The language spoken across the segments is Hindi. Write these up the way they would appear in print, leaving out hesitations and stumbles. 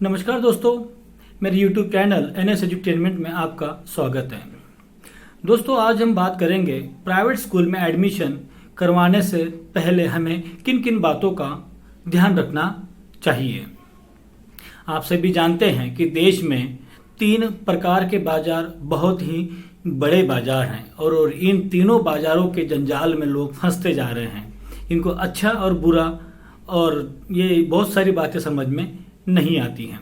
नमस्कार दोस्तों, मेरे YouTube चैनल NS एजुटेनमेंट में आपका स्वागत है। दोस्तों, आज हम बात करेंगे प्राइवेट स्कूल में एडमिशन करवाने से पहले हमें किन किन बातों का ध्यान रखना चाहिए। आप सभी जानते हैं कि देश में 3 प्रकार के बाजार बहुत ही बड़े बाजार हैं और इन तीनों बाजारों के जंजाल में लोग फंसते जा रहे हैं। इनको अच्छा और बुरा और ये बहुत सारी बातें समझ में नहीं आती हैं।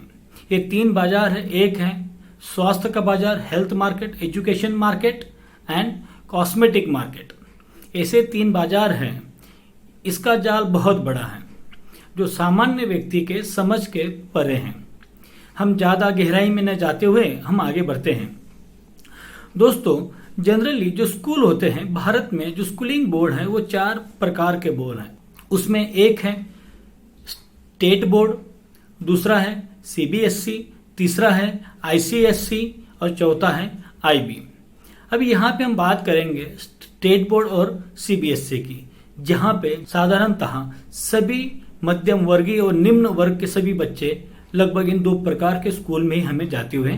ये 3 बाजार है। एक है स्वास्थ्य का बाजार, health market, education market and cosmetic market. ऐसे 3 बाजार हैं। इसका जाल बहुत बड़ा है जो सामान्य व्यक्ति के समझ के परे हैं। हम ज़्यादा गहराई में न जाते हुए हम आगे बढ़ते हैं। दोस्तों, जनरली जो स्कूल होते हैं, भारत में जो स्कूलिंग बोर्ड है वो 4 प्रकार के बोर्ड हैं। उसमें एक है स्टेट बोर्ड, दूसरा है CBSE, तीसरा है ICSE और चौथा है IB। अब यहाँ पे हम बात करेंगे स्टेट बोर्ड और CBSE की, जहाँ पे साधारणतः सभी मध्यम वर्गीय और निम्न वर्ग के सभी बच्चे लगभग इन 2 प्रकार के स्कूल में ही हमें जाते हुए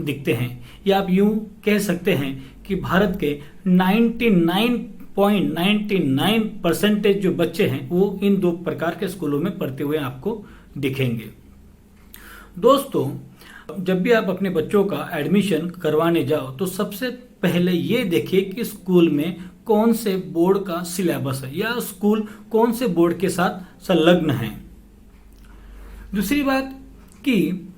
दिखते हैं। या आप यूं कह सकते हैं कि भारत के 99.99% जो बच्चे हैं वो इन 2 प्रकार के स्कूलों में पढ़ते हुए आपको दिखेंगे। दोस्तों, जब भी आप अपने बच्चों का एडमिशन करवाने जाओ तो सबसे पहले ये देखिए कि स्कूल में कौन से बोर्ड का सिलेबस है या स्कूल कौन से बोर्ड के साथ संलग्न है। दूसरी बात कि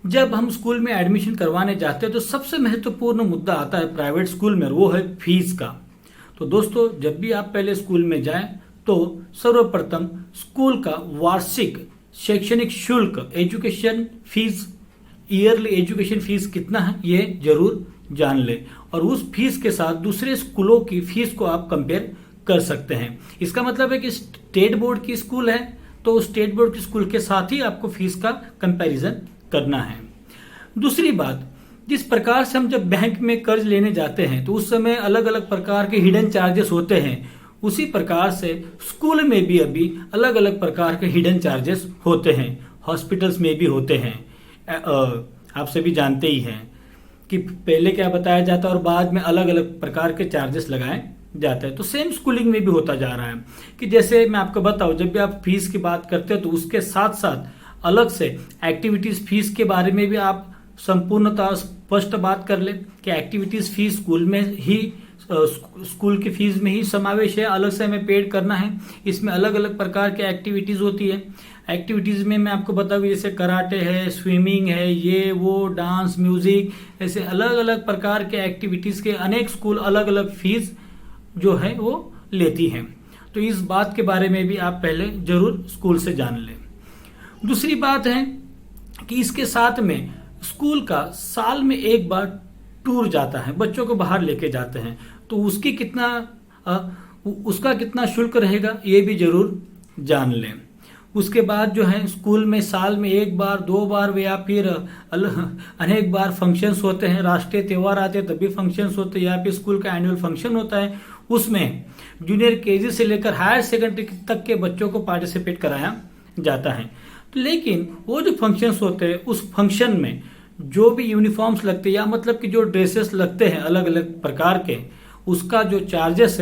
जब हम स्कूल में एडमिशन करवाने जाते हैं तो सबसे महत्वपूर्ण मुद्दा आता है प्राइवेट स्कूल में, वो है फीस का। तो दोस्तों, जब भी आप पहले स्कूल में जाएं तो सर्वप्रथम स्कूल का वार्षिक शैक्षणिक शुल्क, education fees, yearly education fees कितना है ये जरूर जान ले और उस फीस के साथ दूसरे स्कूलों की फीस को आप कंपेयर कर सकते हैं। इसका मतलब है कि स्टेट बोर्ड की स्कूल है तो स्टेट बोर्ड की स्कूल के साथ ही आपको फीस का कंपैरिजन करना है। दूसरी बात, जिस प्रकार से हम जब बैंक में कर्ज लेने जाते हैं तो उस समय अलग अलग प्रकार के हिडन चार्जेस होते हैं, उसी प्रकार से स्कूल में भी अभी अलग अलग प्रकार के हिडन चार्जेस होते हैं। हॉस्पिटल्स में भी होते हैं। आप सभी जानते ही हैं कि पहले क्या बताया जाता है और बाद में अलग अलग प्रकार के चार्जेस लगाए जाते हैं। तो सेम स्कूलिंग में भी होता जा रहा है कि जैसे मैं आपको बताऊं, जब भी आप फीस की बात करते हो तो उसके साथ साथ अलग से एक्टिविटीज फीस के बारे में भी आप संपूर्णतः स्पष्ट बात कर ले कि एक्टिविटीज फीस स्कूल में ही, स्कूल की फीस में ही समावेश है, अलग से हमें पेड करना है। इसमें अलग अलग प्रकार की एक्टिविटीज होती है। एक्टिविटीज में मैं आपको बताऊँ जैसे कराटे है, स्विमिंग है, ये वो, डांस, म्यूजिक, ऐसे अलग अलग प्रकार के एक्टिविटीज के अनेक स्कूल अलग अलग फीस जो है वो लेती हैं। तो इस बात के बारे में भी आप पहले जरूर स्कूल से जान लें। दूसरी बात है कि इसके साथ में स्कूल का साल में एक बार टूर जाता है, बच्चों को बाहर लेके जाते हैं, तो उसका कितना शुल्क रहेगा ये भी जरूर जान लें। उसके बाद जो है स्कूल में साल में 1 बार 2 बार या फिर अनेक बार फंक्शंस होते हैं, राष्ट्रीय त्यौहार आते हैं तभी फंक्शंस होते हैं, या फिर स्कूल का एनुअल फंक्शन होता है, उसमें जूनियर KG से लेकर हायर सेकेंडरी तक के बच्चों को पार्टिसिपेट कराया जाता है। लेकिन वो जो फंक्शंस होते हैं उस फंक्शन में जो भी यूनिफॉर्म्स लगते हैं या मतलब कि जो ड्रेसेस लगते हैं अलग अलग प्रकार के, उसका जो चार्जेस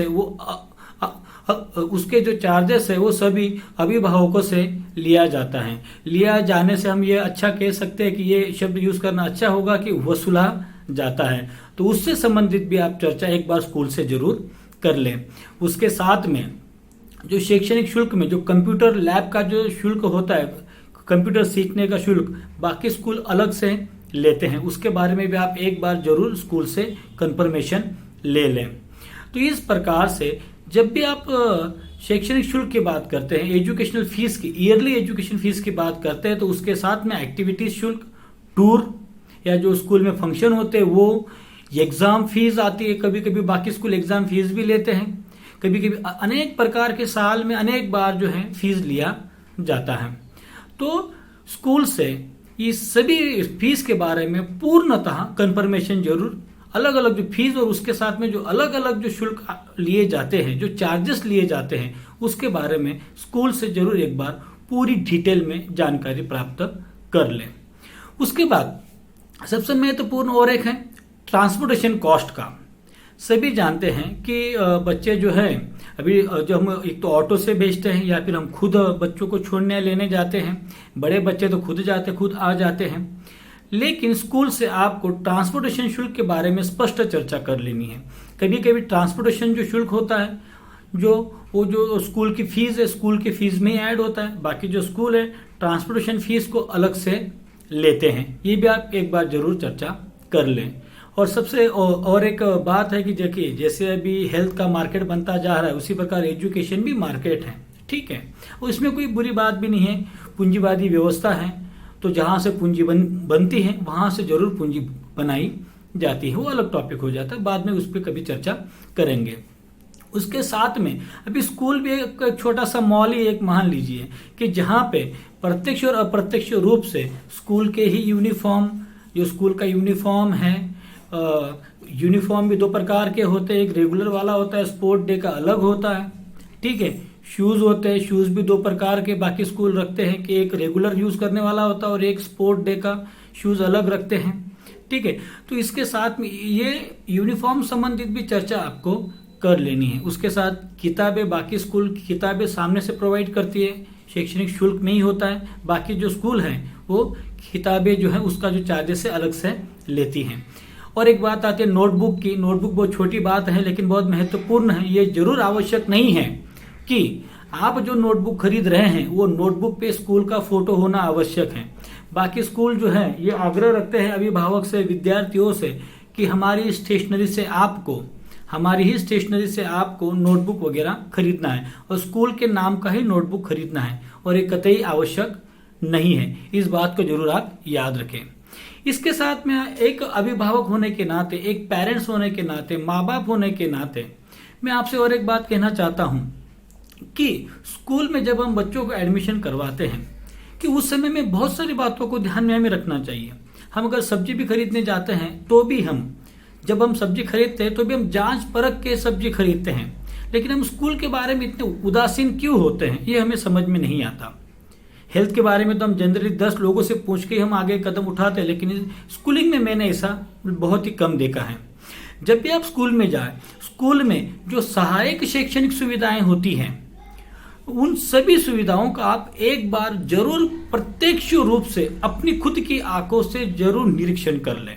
है वो सभी अभिभावकों से लिया जाता है। लिया जाने से हम ये अच्छा कह सकते हैं कि ये शब्द यूज करना अच्छा होगा कि वसूला जाता है। तो उससे संबंधित भी आप चर्चा एक बार स्कूल से जरूर कर लें। उसके साथ में जो शैक्षणिक शुल्क में जो कंप्यूटर लैब का जो शुल्क होता है, कंप्यूटर सीखने का शुल्क बाकी स्कूल अलग से लेते हैं, उसके बारे में भी आप एक बार जरूर स्कूल से कंफर्मेशन ले लें। तो इस प्रकार से जब भी आप शैक्षणिक शुल्क की बात करते हैं, एजुकेशनल फीस की, ईयरली एजुकेशन फीस की बात करते हैं, तो उसके साथ में एक्टिविटीज शुल्क, टूर या जो स्कूल में फंक्शन होते हैं वो, एग्जाम फीस आती है, कभी कभी बाकी स्कूल एग्जाम फीस भी लेते हैं, कभी कभी अनेक प्रकार के साल में अनेक बार जो है फीस लिया जाता है। तो स्कूल से इस सभी फीस के बारे में पूर्णतः कंफर्मेशन जरूर, अलग अलग जो फीस और उसके साथ में जो अलग अलग जो शुल्क लिए जाते हैं, जो चार्जेस लिए जाते हैं, उसके बारे में स्कूल से जरूर एक बार पूरी डिटेल में जानकारी प्राप्त कर लें। उसके बाद सबसे महत्वपूर्ण और एक है ट्रांसपोर्टेशन कॉस्ट का। सभी जानते हैं कि बच्चे जो है अभी जो हम एक तो ऑटो से भेजते हैं या फिर हम खुद बच्चों को छोड़ने लेने जाते हैं। बड़े बच्चे तो खुद जाते खुद आ जाते हैं, लेकिन स्कूल से आपको ट्रांसपोर्टेशन शुल्क के बारे में स्पष्ट चर्चा कर लेनी है। कभी कभी ट्रांसपोर्टेशन जो शुल्क होता है जो स्कूल की फीस है, स्कूल की फीस में ही ऐड होता है। बाकी जो स्कूल है ट्रांसपोर्टेशन फीस को अलग से लेते हैं। ये भी आप एक बार जरूर चर्चा कर लें। और सबसे और एक बात है कि देखिए, जैसे अभी हेल्थ का मार्केट बनता जा रहा है उसी प्रकार एजुकेशन भी मार्केट है, ठीक है। और इसमें कोई बुरी बात भी नहीं है, पूंजीवादी व्यवस्था है, तो जहां से पूंजी बनती है वहां से जरूर पूंजी बनाई जाती है। वो अलग टॉपिक हो जाता है, बाद में उस पर कभी चर्चा करेंगे। उसके साथ में अभी स्कूल भी एक छोटा सा मॉल ही एक मान लीजिए कि जहां पे प्रत्यक्ष और अप्रत्यक्ष रूप से स्कूल के ही यूनिफॉर्म, जो स्कूल का यूनिफॉर्म है, यूनिफॉर्म भी दो प्रकार के होते हैं, एक रेगुलर वाला होता है, स्पोर्ट डे का अलग होता है, ठीक है। शूज होते हैं, शूज भी दो प्रकार के बाकी स्कूल रखते हैं कि एक रेगुलर यूज करने वाला होता है और एक स्पोर्ट डे का शूज अलग रखते हैं, ठीक है। तो इसके साथ में ये यूनिफॉर्म संबंधित भी चर्चा आपको कर लेनी है। उसके साथ किताबें, बाकी स्कूल की किताबें सामने से प्रोवाइड करती है, शैक्षणिक शुल्क नहीं होता है। बाकी जो स्कूल हैं वो किताबें जो है उसका जो चार्जेस है अलग से लेती हैं। और एक बात आती है नोटबुक की। नोटबुक बहुत छोटी बात है लेकिन बहुत महत्वपूर्ण है। ये जरूर आवश्यक नहीं है कि आप जो नोटबुक खरीद रहे हैं वो नोटबुक पे स्कूल का फोटो होना आवश्यक है। बाकी स्कूल जो है ये आग्रह रखते हैं अभिभावक से, विद्यार्थियों से कि हमारी ही स्टेशनरी से आपको नोटबुक वगैरह खरीदना है और स्कूल के नाम का ही नोटबुक खरीदना है, और ये कतई आवश्यक नहीं है। इस बात को जरूर आप याद रखें। इसके साथ में एक अभिभावक होने के नाते, एक पेरेंट्स होने के नाते, माँ बाप होने के नाते मैं आपसे और एक बात कहना चाहता हूं कि स्कूल में जब हम बच्चों को एडमिशन करवाते हैं कि उस समय में बहुत सारी बातों को ध्यान में हमें रखना चाहिए। हम अगर सब्जी भी खरीदने जाते हैं तो भी जब हम सब्जी खरीदते हैं तो भी हम जांच परख के सब्जी खरीदते हैं, लेकिन हम स्कूल के बारे में इतने उदासीन क्यों होते हैं ये हमें समझ में नहीं आता। हेल्थ के बारे में तो हम जनरली 10 लोगों से पूछ के हम आगे कदम उठाते हैं, लेकिन स्कूलिंग में मैंने ऐसा बहुत ही कम देखा है। जब भी आप स्कूल में जाए, स्कूल में जो सहायक शैक्षणिक सुविधाएं होती हैं उन सभी सुविधाओं का आप एक बार जरूर प्रत्यक्ष रूप से अपनी खुद की आंखों से जरूर निरीक्षण कर लें।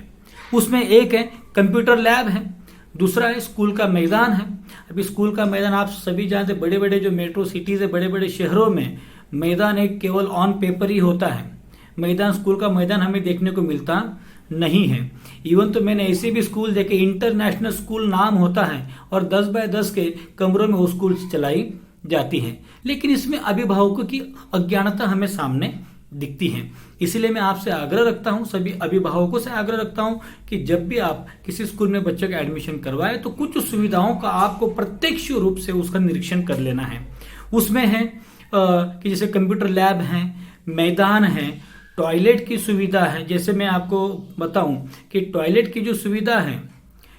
उसमें एक है कंप्यूटर लैब है, दूसरा है स्कूल का मैदान है। अभी स्कूल का मैदान आप सभी जानते, बड़े बड़े जो मेट्रो सिटीज है, बड़े बड़े शहरों में मैदान एक केवल ऑन पेपर ही होता है। मैदान, स्कूल का मैदान हमें देखने को मिलता नहीं है। इवन तो मैंने ऐसे भी स्कूल देखे, इंटरनेशनल स्कूल नाम होता है और 10 बाय 10 के कमरों में वो स्कूल चलाई जाती है, लेकिन इसमें अभिभावकों की अज्ञानता हमें सामने दिखती है। इसलिए मैं आपसे आग्रह रखता हूं, सभी अभिभावकों से आग्रह रखता हूं कि जब भी आप किसी स्कूल में बच्चे का एडमिशन करवाए तो कुछ सुविधाओं का आपको प्रत्यक्ष रूप से उसका निरीक्षण कर लेना है। उसमें है कि जैसे कंप्यूटर लैब है, मैदान है, टॉयलेट की सुविधा है। जैसे मैं आपको बताऊं कि टॉयलेट की जो सुविधा है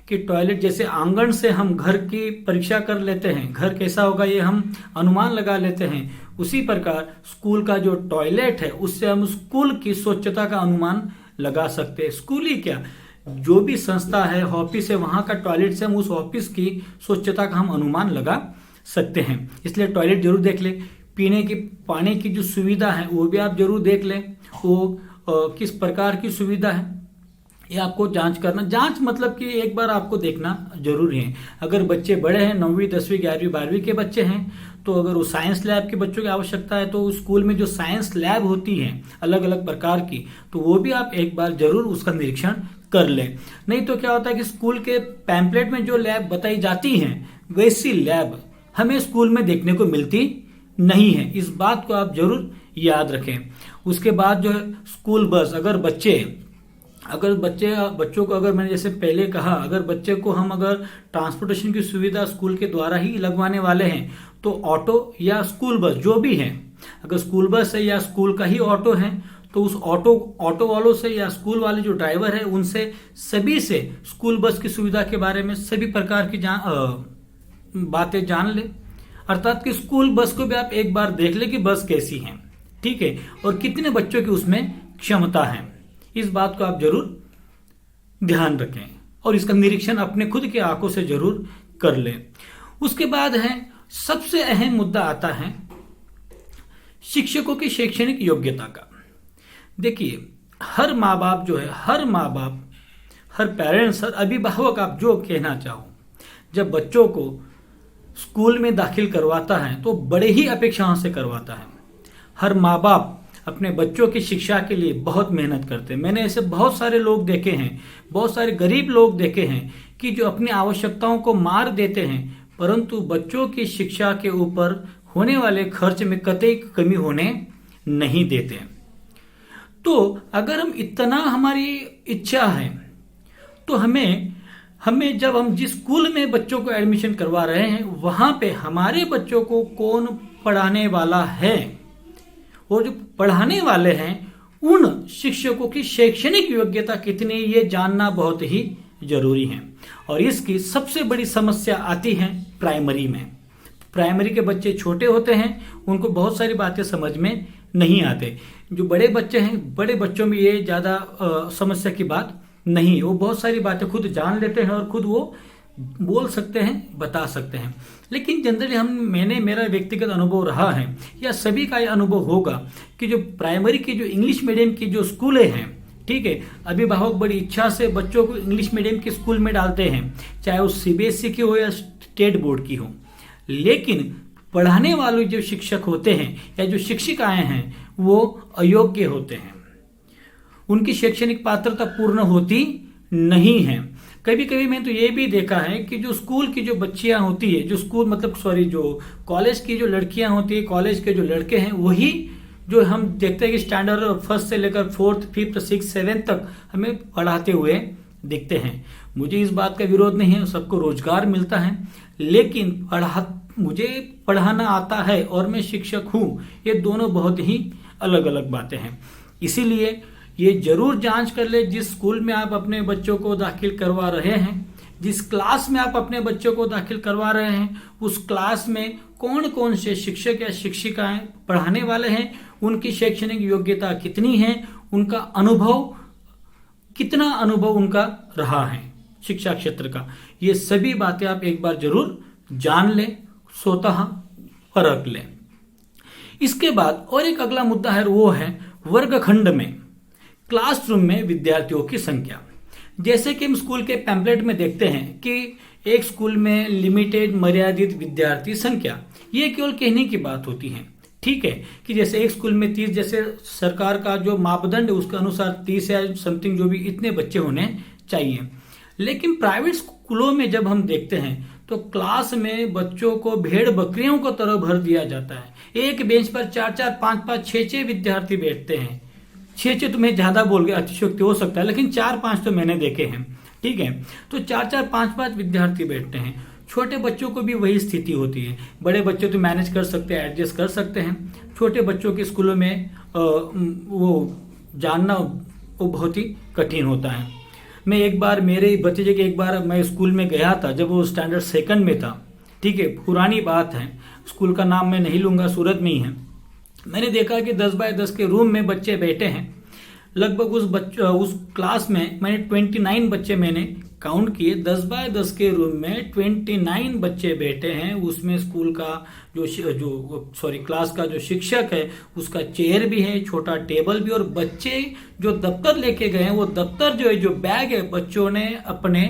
कि टॉयलेट जैसे आंगन से हम घर की परीक्षा कर लेते हैं, घर कैसा होगा ये हम अनुमान लगा लेते हैं, उसी प्रकार स्कूल का जो टॉयलेट है उससे हम स्कूल की स्वच्छता का अनुमान लगा सकते हैं। स्कूल ही क्या, जो भी संस्था है, ऑफिस है, वहां का टॉयलेट से हम उस ऑफिस की स्वच्छता का हम अनुमान लगा सकते हैं। इसलिए टॉयलेट जरूर देख ले। पीने की पानी की जो सुविधा है वो भी आप जरूर देख लें, वो किस प्रकार की सुविधा है ये आपको जांच करना। जांच मतलब कि एक बार आपको देखना जरूरी है। अगर बच्चे बड़े हैं, 9वीं 10वीं 11वीं 12वीं के बच्चे हैं, तो अगर वो साइंस लैब के बच्चों की आवश्यकता है तो स्कूल में जो साइंस लैब होती है अलग अलग प्रकार की, तो वो भी आप एक बार जरूर उसका निरीक्षण कर लें। नहीं तो क्या होता है कि स्कूल के पैम्पलेट में जो लैब बताई जाती है वैसी लैब हमें स्कूल में देखने को मिलती नहीं है। इस बात को आप जरूर याद रखें। उसके बाद जो है स्कूल बस, अगर बच्चों को, अगर मैंने जैसे पहले कहा, अगर बच्चे को हम अगर ट्रांसपोर्टेशन की सुविधा स्कूल के द्वारा ही लगवाने वाले हैं तो ऑटो या स्कूल बस जो भी है, अगर स्कूल बस है या स्कूल का ही ऑटो है तो उस ऑटो वालों से या स्कूल वाले जो ड्राइवर है उनसे सभी से स्कूल बस की सुविधा के बारे में सभी प्रकार की बातें जान ले। अर्थात कि स्कूल बस को भी आप एक बार देख ले कि बस कैसी है, ठीक है, और कितने बच्चों की उसमें क्षमता है। इस बात को आप जरूर ध्यान रखें और इसका निरीक्षण अपने खुद के आंखों से जरूर कर लें। उसके बाद है सबसे अहम मुद्दा आता है शिक्षकों की शैक्षणिक योग्यता का। देखिए, हर माँ बाप जो है, हर पेरेंट्स, हर अभिभावक, आप जो कहना चाहो, जब बच्चों को स्कूल में दाखिल करवाता है तो बड़े ही अपेक्षाओं से करवाता है। हर माँ बाप अपने बच्चों की शिक्षा के लिए बहुत मेहनत करते हैं। मैंने ऐसे बहुत सारे लोग देखे हैं, बहुत सारे गरीब लोग देखे हैं कि जो अपनी आवश्यकताओं को मार देते हैं, परंतु बच्चों की शिक्षा के ऊपर होने वाले खर्च में कतई कमी होने नहीं देते। तो अगर हम इतना, हमारी इच्छा है, तो हमें जब हम जिस स्कूल में बच्चों को एडमिशन करवा रहे हैं वहां पे हमारे बच्चों को कौन पढ़ाने वाला है और जो पढ़ाने वाले हैं उन शिक्षकों की शैक्षणिक योग्यता कितनी, ये जानना बहुत ही जरूरी है। और इसकी सबसे बड़ी समस्या आती है प्राइमरी में। प्राइमरी के बच्चे छोटे होते हैं, उनको बहुत सारी बातें समझ में नहीं आते। जो बड़े बच्चे हैं, बड़े बच्चों में ये ज्यादा समस्या की बात नहीं, वो बहुत सारी बातें खुद जान लेते हैं और खुद वो बोल सकते हैं, बता सकते हैं। लेकिन जनरली मेरा व्यक्तिगत अनुभव रहा है, या सभी का ये अनुभव होगा, कि जो प्राइमरी की जो इंग्लिश मीडियम की जो स्कूलें हैं, ठीक है, अभिभावक बड़ी इच्छा से बच्चों को इंग्लिश मीडियम के स्कूल में डालते हैं, चाहे वो सीबीएसई की हो या स्टेट बोर्ड की हो। लेकिन पढ़ाने वाले जो शिक्षक होते हैं या जो शिक्षिकाएं हैं वो अयोग्य होते हैं, उनकी शैक्षणिक पात्रता पूर्ण होती नहीं है। कभी कभी मैं तो ये भी देखा है कि जो स्कूल की जो बच्चियां होती है, जो कॉलेज की जो लड़कियां होती है, कॉलेज के जो लड़के हैं, वही जो हम देखते हैं कि स्टैंडर्ड फर्स्ट से लेकर 4th, 5th, 6th, 7th तक हमें पढ़ाते हुए दिखते हैं। मुझे इस बात का विरोध नहीं है, सबको रोजगार मिलता है, लेकिन मुझे पढ़ाना आता है और मैं शिक्षक हूं, ये दोनों बहुत ही अलग अलग बातें हैं। इसीलिए ये जरूर जांच कर ले, जिस स्कूल में आप अपने बच्चों को दाखिल करवा रहे हैं, जिस क्लास में आप अपने बच्चों को दाखिल करवा रहे हैं, उस क्लास में कौन कौन से शिक्षक या शिक्षिकाएं पढ़ाने वाले हैं, उनकी शैक्षणिक योग्यता कितनी है, उनका कितना अनुभव उनका रहा है शिक्षा क्षेत्र का, ये सभी बातें आप एक बार जरूर जान लें, स्वतः परख लें। इसके बाद और एक अगला मुद्दा है, वो है वर्गखंड में, क्लासरूम में विद्यार्थियों की संख्या। जैसे कि हम स्कूल के पैम्पलेट में देखते हैं कि एक स्कूल में लिमिटेड, मर्यादित विद्यार्थी संख्या, ये केवल कहने की बात होती है। ठीक है कि जैसे एक स्कूल में 30, जैसे सरकार का जो मापदंड है उसके अनुसार 30 या समथिंग जो भी इतने बच्चे होने चाहिए। लेकिन प्राइवेट स्कूलों में जब हम देखते हैं तो क्लास में बच्चों को भेड़ बकरियों को तरह भर दिया जाता है। एक बेंच पर 4-4, 5-5, 6-6 विद्यार्थी बैठते हैं। 6-6 तो मैं ज्यादा बोल गया, अतिशयोक्ति हो सकता है, लेकिन 4-5 तो मैंने देखे हैं। ठीक है, तो 4-4, 5-5 विद्यार्थी बैठते हैं। छोटे बच्चों को भी वही स्थिति होती है। बड़े बच्चे तो मैनेज कर सकते हैं, एडजस्ट कर सकते हैं। छोटे बच्चों के स्कूलों में वो जानना वो बहुत ही कठिन होता है। मैं एक बार, मेरे भतीजे के एक बार मैं स्कूल में गया था, जब वो स्टैंडर्ड 2nd में था। ठीक है, पुरानी बात है, स्कूल का नाम मैं नहीं लूंगा, सूरत में ही है। मैंने देखा कि 10 बाय 10 के रूम में बच्चे बैठे हैं। लगभग उस क्लास में मैंने 29 बच्चे मैंने काउंट किए। 10 बाय 10 के रूम में 29 बच्चे बैठे हैं। उसमें स्कूल का क्लास का जो शिक्षक है उसका चेयर भी है, छोटा टेबल भी, और बच्चे जो दफ्तर लेके गए हैं वो दफ्तर जो बैग है बच्चों ने अपने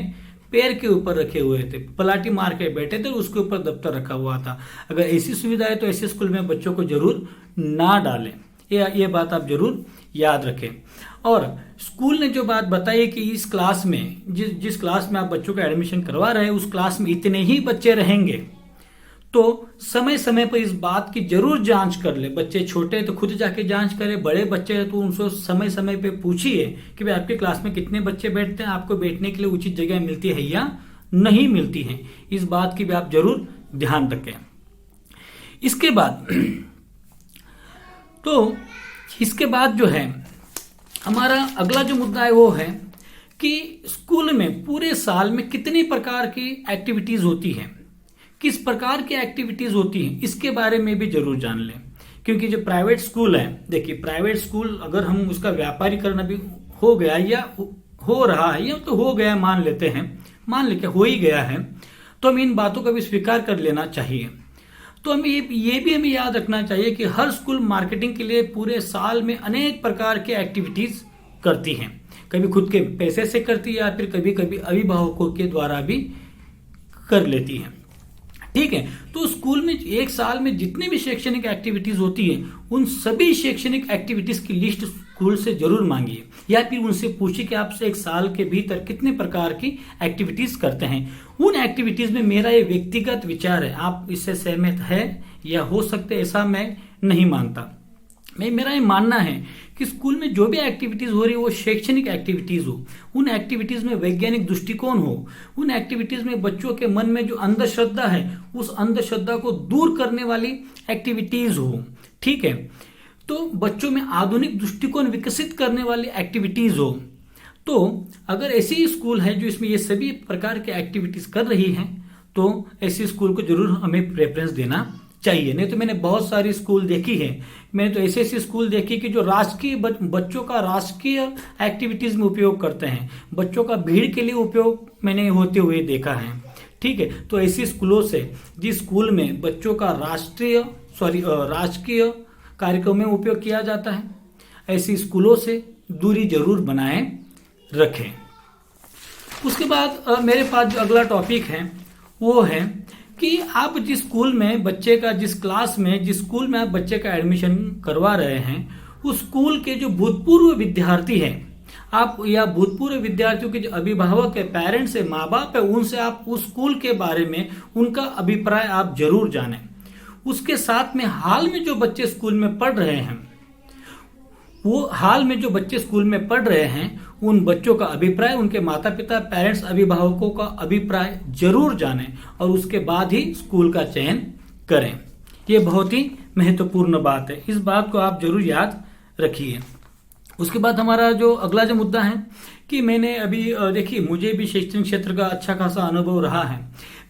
पैर के ऊपर रखे हुए थे, पलाटी मार के बैठे थे, उसके ऊपर दफ्तर रखा हुआ था। अगर ऐसी सुविधा है तो ऐसे स्कूल में बच्चों को जरूर ना डालें, ये बात आप जरूर याद रखें। और स्कूल ने जो बात बताई कि इस क्लास में, जिस क्लास में आप बच्चों का एडमिशन करवा रहे हैं उस क्लास में इतने ही बच्चे रहेंगे, तो समय समय पर इस बात की जरूर जांच कर ले। बच्चे छोटे हैं तो खुद जाके जांच करें, बड़े बच्चे हैं तो उनसे समय समय पे पूछिए कि भाई आपके क्लास में कितने बच्चे बैठते हैं, आपको बैठने के लिए उचित जगह मिलती है या नहीं मिलती है। इस बात की भी आप जरूर ध्यान रखें। इसके बाद जो है हमारा अगला जो मुद्दा है वो है कि स्कूल में पूरे साल में कितने प्रकार की एक्टिविटीज होती हैं, किस प्रकार की एक्टिविटीज होती हैं, इसके बारे में भी जरूर जान लें। क्योंकि जो प्राइवेट स्कूल है, देखिए प्राइवेट स्कूल अगर हम उसका व्यापारीकरण भी हो गया या हो रहा है या तो हो गया मान लेते हैं, मान लेके हो ही गया है, तो हमें इन बातों का भी स्वीकार कर लेना चाहिए। तो हमें ये भी हमें याद रखना चाहिए कि हर स्कूल मार्केटिंग के लिए पूरे साल में अनेक प्रकार के एक्टिविटीज करती हैं। कभी खुद के पैसे से करती है या फिर कभी कभी अभिभावकों के द्वारा भी कर लेती है। ठीक है, तो स्कूल में एक साल में जितनी भी शैक्षणिक एक्टिविटीज होती है उन सभी शैक्षणिक एक्टिविटीज की लिस्ट स्कूल से जरूर मांगिए या फिर उनसे पूछिए कि आप एक साल के भीतर कितने प्रकार की एक्टिविटीज करते हैं। उन एक्टिविटीज में मेरा ये व्यक्तिगत विचार है, आप इससे सहमत है या हो सकते ऐसा मैं नहीं मानता। मेरा ये मानना है कि स्कूल में जो भी एक्टिविटीज हो रही है वो शैक्षणिक एक्टिविटीज हो, उन एक्टिविटीज में वैज्ञानिक दृष्टिकोण हो, उन एक्टिविटीज में बच्चों के मन में जो अंधश्रद्धा है उस अंधश्रद्धा को दूर करने वाली एक्टिविटीज हो। ठीक है, तो बच्चों में आधुनिक दृष्टिकोण विकसित करने वाली एक्टिविटीज हो। तो अगर ऐसी स्कूल है जो इसमें ये सभी प्रकार के एक्टिविटीज कर रही है तो ऐसी स्कूल को जरूर हमें प्रेफरेंस देना चाहिए। नहीं तो मैंने बहुत सारी स्कूल देखी है, मैंने तो ऐसी स्कूल देखी कि जो राजकीय बच्चों का राजकीय एक्टिविटीज में उपयोग करते हैं, बच्चों का भीड़ के लिए उपयोग मैंने होते हुए देखा है। ठीक है, तो ऐसी स्कूलों से, जिस स्कूल में बच्चों का राजकीय कार्यक्रम में उपयोग किया जाता है, ऐसी स्कूलों से दूरी जरूर बनाए रखें। उसके बाद मेरे पास जो अगला टॉपिक है वो है कि आप जिस स्कूल में बच्चे का, जिस क्लास में, जिस स्कूल में आप बच्चे का एडमिशन करवा रहे हैं, उस स्कूल के जो भूतपूर्व विद्यार्थी हैं, आप या भूतपूर्व विद्यार्थियों के जो अभिभावक है, पेरेंट्स है, माँ बाप है, उनसे आप उस स्कूल के बारे में उनका अभिप्राय आप जरूर जानें। उसके साथ में हाल में जो बच्चे स्कूल में पढ़ रहे हैं, वो हाल में जो बच्चे स्कूल में पढ़ रहे हैं उन बच्चों का अभिप्राय, उनके माता पिता, पेरेंट्स, अभिभावकों का अभिप्राय जरूर जानें और उसके बाद ही स्कूल का चयन करें। ये बहुत ही महत्वपूर्ण बात है, इस बात को आप जरूर याद रखिए। उसके बाद हमारा जो अगला जो मुद्दा है कि मैंने अभी देखिए, मुझे भी शैक्षणिक क्षेत्र का अच्छा खासा अनुभव रहा है,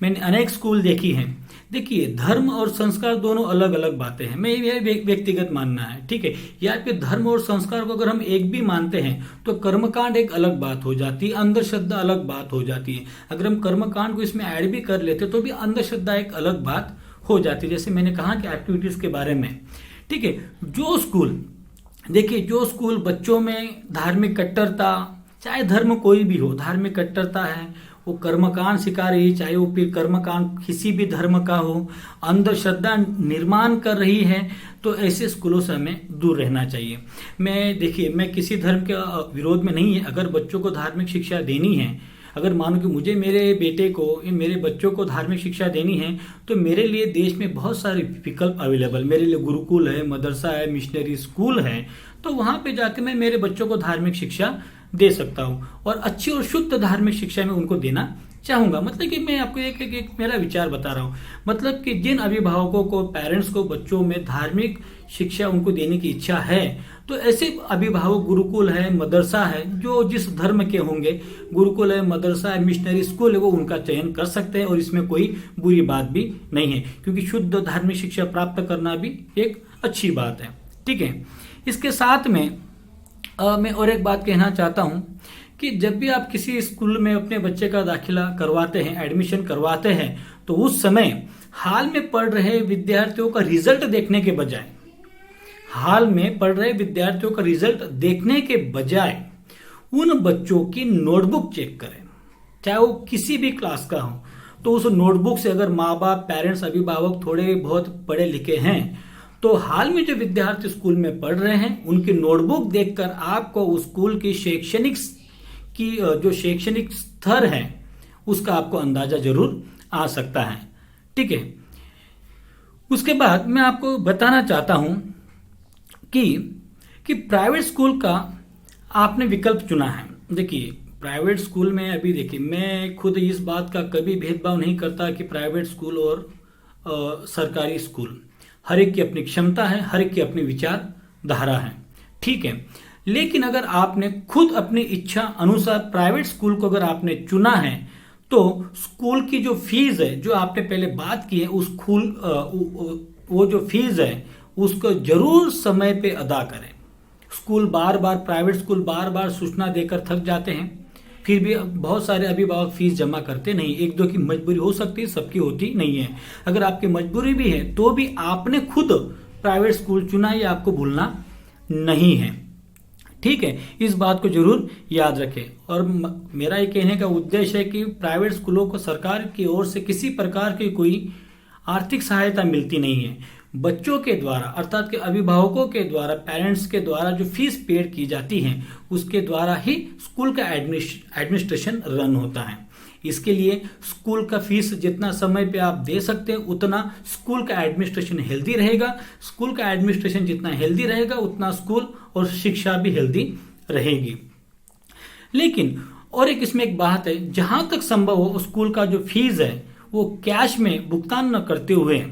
मैंने अनेक स्कूल देखी हैं। देखिए, धर्म और संस्कार दोनों अलग अलग बातें हैं, मैं ये व्यक्तिगत मानना है। ठीक है, या फिर धर्म और संस्कार को अगर हम एक भी मानते हैं तो कर्मकांड एक अलग बात हो जाती है, अंधश्रद्धा अलग बात हो जाती है। अगर हम कर्मकांड को इसमें ऐड भी कर लेते तो भी अंधश्रद्धा एक अलग बात हो जाती है, जैसे मैंने कहा कि एक्टिविटीज के बारे में। ठीक है, जो स्कूल, देखिए, जो स्कूल बच्चों में धार्मिक कट्टरता, चाहे धर्म कोई भी हो, धार्मिक कट्टरता है, वो कर्मकांड सिखा रही है, चाहे वो फिर कर्मकांड किसी भी धर्म का हो, अंधश्रद्धा निर्माण कर रही है, तो ऐसे स्कूलों से हमें दूर रहना चाहिए। देखिए, मैं किसी धर्म के विरोध में नहीं है। अगर बच्चों को धार्मिक शिक्षा देनी है, अगर मानो कि मुझे मेरे बेटे को, मेरे बच्चों को धार्मिक शिक्षा देनी है, तो मेरे लिए देश में बहुत सारे विकल्प अवेलेबल, मेरे लिए गुरुकुल है, मदरसा है, मिशनरी स्कूल है, तो वहां पे जाके मैं मेरे बच्चों को धार्मिक शिक्षा दे सकता हूं और अच्छी और शुद्ध धार्मिक शिक्षा में उनको देना चाहूंगा। मतलब कि मैं आपको एक मेरा विचार बता रहा हूं। मतलब कि जिन अभिभावकों को, पेरेंट्स को बच्चों में धार्मिक शिक्षा उनको देने की इच्छा है, तो ऐसे अभिभावक गुरुकुल है, मदरसा है, जो जिस धर्म के होंगे, गुरुकुल है, मदरसा है, मिशनरी स्कूल है, वो उनका चयन कर सकते हैं और इसमें कोई बुरी बात भी नहीं है, क्योंकि शुद्ध धार्मिक शिक्षा प्राप्त करना भी एक अच्छी बात है। ठीक है, इसके साथ में मैं और एक बात कहना चाहता हूं कि जब भी आप किसी स्कूल में अपने बच्चे का दाखिला करवाते हैं, एडमिशन करवाते हैं, तो उस समय हाल में पढ़ रहे विद्यार्थियों का रिजल्ट देखने के बजाय, हाल में पढ़ रहे विद्यार्थियों का रिजल्ट देखने के बजाय उन बच्चों की नोटबुक चेक करें, चाहे वो किसी भी क्लास का हो। तो उस नोटबुक से अगर माँ बाप, पेरेंट्स, अभिभावक थोड़े बहुत पढ़े लिखे हैं, तो हाल में जो विद्यार्थी स्कूल में पढ़ रहे हैं उनकी नोटबुक देखकर आपको उस स्कूल की जो शैक्षणिक स्तर है उसका आपको अंदाजा जरूर आ सकता है। ठीक है, उसके बाद मैं आपको बताना चाहता हूं कि प्राइवेट स्कूल का आपने विकल्प चुना है। देखिए, प्राइवेट स्कूल में अभी देखिए, मैं खुद इस बात का कभी भेदभाव नहीं करता कि प्राइवेट स्कूल और सरकारी स्कूल, हर एक की अपनी क्षमता है, हर एक की अपनी विचारधारा है। ठीक है, लेकिन अगर आपने खुद अपनी इच्छा अनुसार प्राइवेट स्कूल को अगर आपने चुना है, तो स्कूल की जो फीस है, जो आपने पहले बात की है, वो जो फीस है उसको जरूर समय पे अदा करें। स्कूल बार बार, प्राइवेट स्कूल बार बार सूचना देकर थक जाते हैं, फिर भी बहुत सारे अभिभावक फीस जमा करते नहीं। एक दो की मजबूरी हो सकती है, सबकी होती नहीं है। अगर आपकी मजबूरी भी है तो भी आपने खुद प्राइवेट स्कूल चुना, ये आपको भूलना नहीं है। ठीक है, इस बात को जरूर याद रखें। और मेरा ये कहने का उद्देश्य है कि प्राइवेट स्कूलों को सरकार की ओर से किसी प्रकार की कोई आर्थिक सहायता मिलती नहीं है। बच्चों के द्वारा, अर्थात के अभिभावकों के द्वारा, पेरेंट्स के द्वारा जो फीस पेड की जाती है उसके द्वारा ही स्कूल का एडमिनिस्ट्रेशन रन होता है। इसके लिए स्कूल का फीस जितना समय पे आप दे सकते हैं उतना स्कूल का एडमिनिस्ट्रेशन हेल्दी रहेगा। स्कूल का एडमिनिस्ट्रेशन जितना हेल्दी रहेगा उतना स्कूल और शिक्षा भी हेल्दी रहेगी। लेकिन और एक इसमें एक बात है, जहां तक संभव हो स्कूल का जो फीस है वो कैश में भुगतान न करते हुए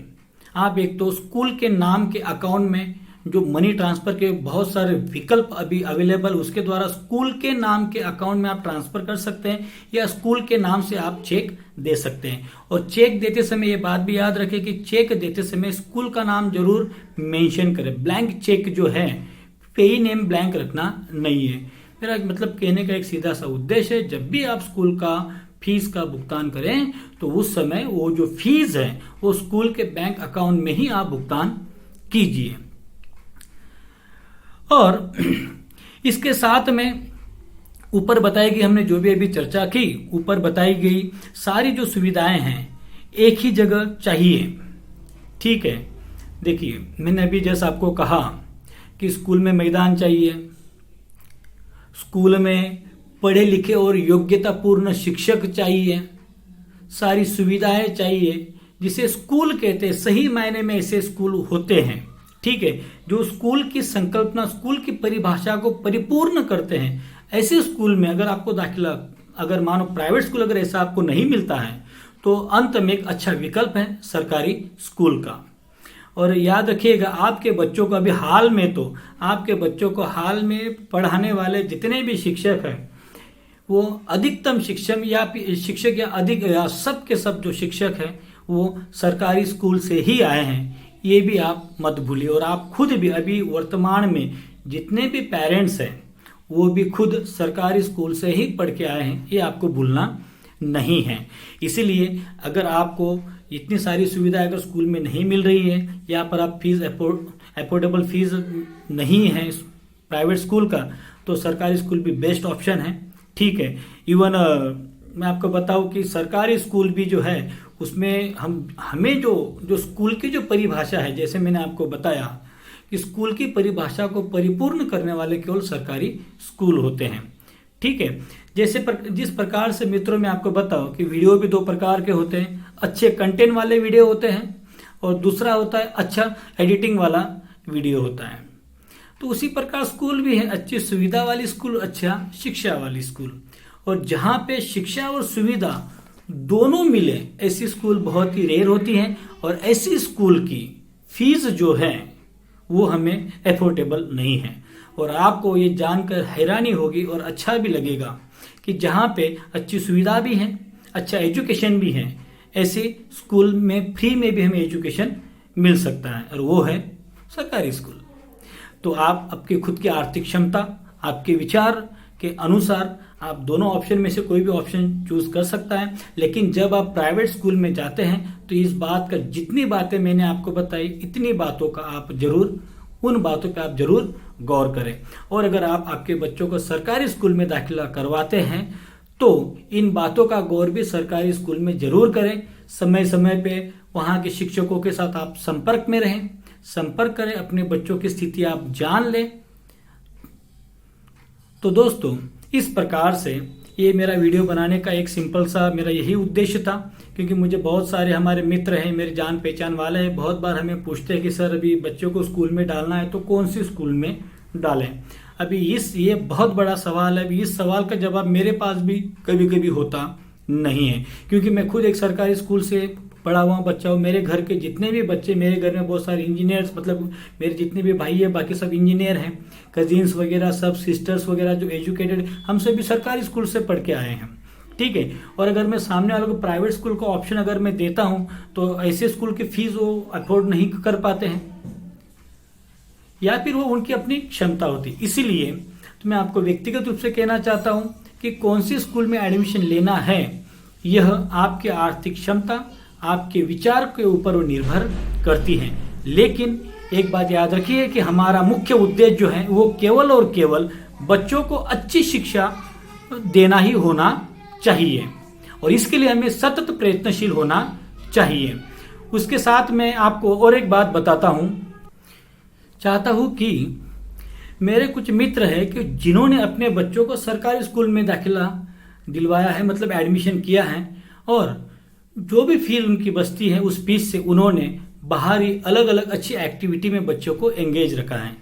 आप एक तो स्कूल के नाम के अकाउंट में जो मनी ट्रांसफर के बहुत सारे विकल्प अभी अवेलेबल, उसके द्वारा स्कूल के नाम के अकाउंट में आप ट्रांसफर कर सकते हैं या स्कूल के नाम से आप चेक दे सकते हैं। और चेक देते समय ये बात भी याद रखें कि चेक देते समय स्कूल का नाम जरूर मेंशन करें। ब्लैंक चेक जो है, पेई नेम ब्लैंक रखना नहीं है। मेरा मतलब कहने का एक सीधा सा उद्देश्य है, जब भी आप स्कूल का फीस का भुगतान करें तो उस समय वो जो फीस है वो स्कूल के बैंक अकाउंट में ही आप भुगतान कीजिए। और इसके साथ में ऊपर बताई गई, हमने जो भी अभी चर्चा की, ऊपर बताई गई सारी जो सुविधाएं हैं एक ही जगह चाहिए। ठीक है, देखिए मैंने अभी जैसा आपको कहा कि स्कूल में मैदान चाहिए, स्कूल में पढ़े लिखे और योग्यतापूर्ण शिक्षक चाहिए, सारी सुविधाएं चाहिए, जिसे स्कूल कहते हैं। सही मायने में ऐसे स्कूल होते हैं, ठीक है, जो स्कूल की संकल्पना, स्कूल की परिभाषा को परिपूर्ण करते हैं। ऐसे स्कूल में अगर आपको दाखिला, अगर मानो प्राइवेट स्कूल अगर ऐसा आपको नहीं मिलता है तो अंत में एक अच्छा विकल्प है सरकारी स्कूल का। और याद रखिएगा, आपके बच्चों को अभी हाल में तो आपके बच्चों को हाल में पढ़ाने वाले जितने भी शिक्षक हैं वो अधिकतम शिक्षक या अधिक या सब के सब जो शिक्षक हैं वो सरकारी स्कूल से ही आए हैं। ये भी आप मत भूलिए। और आप खुद भी अभी वर्तमान में जितने भी पेरेंट्स हैं वो भी खुद सरकारी स्कूल से ही पढ़ के आए हैं, ये आपको भूलना नहीं है। इसीलिए अगर आपको इतनी सारी सुविधाएं अगर स्कूल में नहीं मिल रही है, यहाँ पर आप फीस अफोर्डेबल फीस नहीं है प्राइवेट स्कूल का, तो सरकारी स्कूल भी बेस्ट ऑप्शन है। ठीक है, इवन मैं आपको बताऊं कि सरकारी स्कूल भी जो है उसमें हमें जो स्कूल की जो परिभाषा है, जैसे मैंने आपको बताया कि स्कूल की परिभाषा को परिपूर्ण करने वाले केवल सरकारी स्कूल होते हैं। ठीक है, जिस प्रकार से मित्रों मैं आपको बताऊं कि वीडियो भी दो प्रकार के होते हैं, अच्छे कंटेंट वाले वीडियो होते हैं और दूसरा होता है अच्छा एडिटिंग वाला वीडियो होता है। तो उसी प्रकार स्कूल भी है, अच्छी सुविधा वाली स्कूल, अच्छा शिक्षा वाली स्कूल। और जहां पे शिक्षा और सुविधा दोनों मिले ऐसी स्कूल बहुत ही रेयर होती हैं। और ऐसी स्कूल की फीस जो है वो हमें एफोर्डेबल नहीं है। और आपको ये जानकर हैरानी होगी और अच्छा भी लगेगा कि जहाँ पे अच्छी सुविधा भी है, अच्छा एजुकेशन भी है, ऐसे स्कूल में फ्री में भी हमें एजुकेशन मिल सकता है, और वो है सरकारी स्कूल। तो आप आपकी खुद की आर्थिक क्षमता, आपके विचार के अनुसार आप दोनों ऑप्शन में से कोई भी ऑप्शन चूज कर सकता है। लेकिन जब आप प्राइवेट स्कूल में जाते हैं तो इस बात का, जितनी बातें मैंने आपको बताई, इतनी बातों का आप जरूर, उन बातों पे आप जरूर गौर करें। और अगर आप आपके बच्चों को सरकारी स्कूल में दाखिला करवाते हैं तो इन बातों का गौर भी सरकारी स्कूल में जरूर करें। समय समय पे वहाँ के शिक्षकों के साथ आप संपर्क में रहें, संपर्क करें, अपने बच्चों की स्थिति आप जान लें। तो दोस्तों, इस प्रकार से ये मेरा वीडियो बनाने का एक सिंपल सा मेरा यही उद्देश्य था, क्योंकि मुझे बहुत सारे हमारे मित्र हैं, मेरे जान पहचान वाले हैं, बहुत बार हमें पूछते हैं कि सर अभी बच्चों को स्कूल में डालना है तो कौन सी स्कूल में डालें। अभी ये बहुत बड़ा सवाल है। अभी इस सवाल का जवाब मेरे पास भी कभी कभी होता नहीं है, क्योंकि मैं खुद एक सरकारी स्कूल से पढ़ा हुआ बच्चा हूँ। मेरे घर के जितने भी बच्चे, मेरे घर में बहुत सारे इंजीनियर्स, मतलब मेरे जितने भी भाई है बाकी सब इंजीनियर हैं, कजिन्स वगैरह सब, सिस्टर्स वगैरह जो एजुकेटेड, हम सभी सरकारी स्कूल से पढ़ के आए हैं। ठीक है, और अगर मैं सामने वालों को प्राइवेट स्कूल का ऑप्शन अगर मैं देता हूँ तो ऐसे स्कूल की फीस वो अफोर्ड नहीं कर पाते हैं। या फिर वो उनकी अपनी क्षमता होती। इसीलिए तो मैं आपको व्यक्तिगत रूप से कहना चाहता हूँ कि कौन सी स्कूल में एडमिशन लेना है, यह आपके आर्थिक क्षमता, आपके विचार के ऊपर वो निर्भर करती है। लेकिन एक बात याद रखिए कि हमारा मुख्य उद्देश्य जो है वो केवल और केवल बच्चों को अच्छी शिक्षा देना ही होना चाहिए, और इसके लिए हमें सतत प्रयत्नशील होना चाहिए। उसके साथ मैं आपको और एक बात बताता हूँ, चाहता हूँ कि मेरे कुछ मित्र हैं कि जिन्होंने अपने बच्चों को सरकारी स्कूल में दाखिला दिलवाया है, मतलब एडमिशन किया है, और जो भी फीस उनकी बचती है उस फीस से उन्होंने बाहरी अलग अलग अच्छी एक्टिविटी में बच्चों को एंगेज रखा है।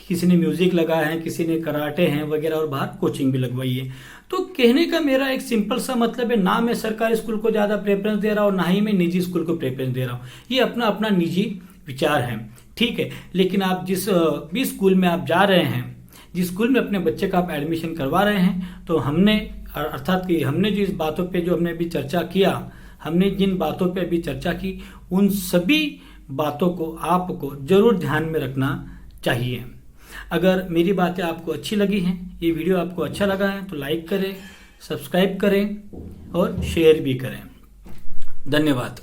किसी ने म्यूजिक लगाया है, किसी ने कराटे हैं वगैरह, और बाहर कोचिंग भी लगवाई है। तो कहने का मेरा एक सिंपल सा मतलब है, ना मैं सरकारी स्कूल को ज़्यादा प्रेफरेंस दे रहा हूँ, ना ही मैं निजी स्कूल को प्रेफरेंस दे रहा हूँ। ये अपना अपना निजी विचार है, ठीक है। लेकिन आप जिस भी स्कूल में आप जा रहे हैं, जिस स्कूल में अपने बच्चे का आप एडमिशन करवा रहे हैं, तो हमने अर्थात कि हमने जिस बातों पे जो हमने अभी चर्चा किया, हमने जिन बातों पे अभी चर्चा की, उन सभी बातों को आपको जरूर ध्यान में रखना चाहिए। अगर मेरी बातें आपको अच्छी लगी हैं, ये वीडियो आपको अच्छा लगा है, तो लाइक करें, सब्सक्राइब करें और शेयर भी करें। धन्यवाद।